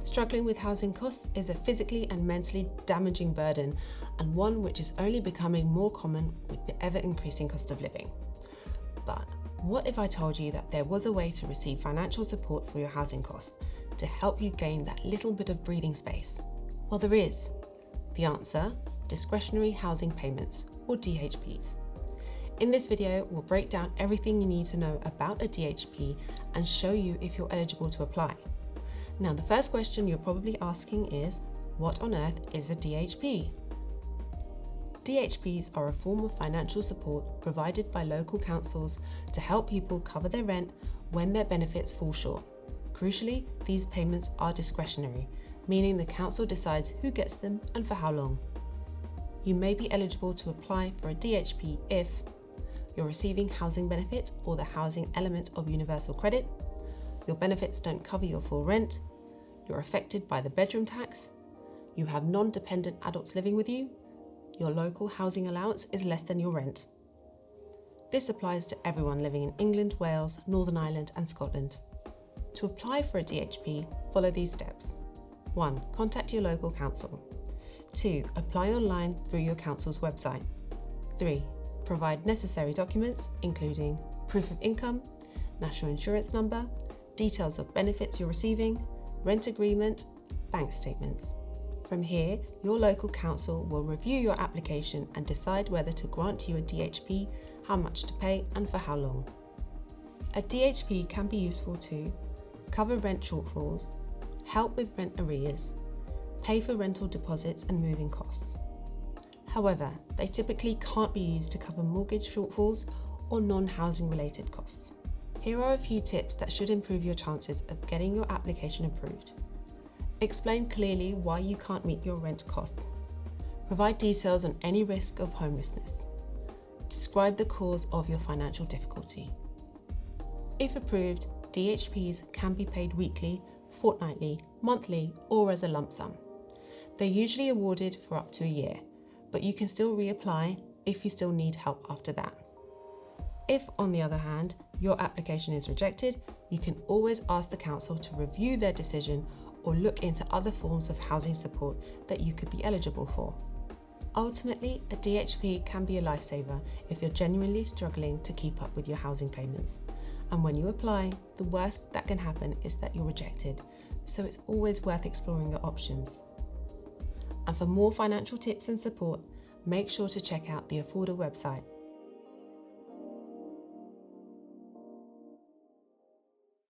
Struggling with housing costs is a physically and mentally damaging burden, and one which is only becoming more common with the ever-increasing cost of living. But what if I told you that there was a way to receive financial support for your housing costs to help you gain that little bit of breathing space? Well, there is. The answer: Discretionary Housing Payments, or DHPs. In this video, we'll break down everything you need to know about a DHP and show you if you're eligible to apply. Now, the first question you're probably asking is, what on earth is a DHP? DHPs are a form of financial support provided by local councils to help people cover their rent when their benefits fall short. Crucially, these payments are discretionary, meaning the council decides who gets them and for how long. You may be eligible to apply for a DHP if you're receiving housing benefits or the housing element of universal credit, your benefits don't cover your full rent, you're affected by the bedroom tax, you have non-dependent adults living with you, your local housing allowance is less than your rent. This applies to everyone living in England, Wales, Northern Ireland and Scotland. To apply for a DHP, follow these steps. 1. Contact your local council. 2. Apply online through your council's website. 3. Provide necessary documents, including proof of income, national insurance number, details of benefits you're receiving, rent agreement, bank statements. From here, your local council will review your application and decide whether to grant you a DHP, how much to pay, and for how long. A DHP can be useful to cover rent shortfalls, help with rent arrears, pay for rental deposits and moving costs. However, they typically can't be used to cover mortgage shortfalls or non-housing related costs. Here are a few tips that should improve your chances of getting your application approved. Explain clearly why you can't meet your rent costs. Provide details on any risk of homelessness. Describe the cause of your financial difficulty. If approved, DHPs can be paid weekly, fortnightly, monthly, or as a lump sum. They're usually awarded for up to a year, but you can still reapply if you still need help after that. If, on the other hand, your application is rejected, you can always ask the council to review their decision or look into other forms of housing support that you could be eligible for. Ultimately, a DHP can be a lifesaver if you're genuinely struggling to keep up with your housing payments. And when you apply, the worst that can happen is that you're rejected, so it's always worth exploring your options. And for more financial tips and support, make sure to check out the Afforda website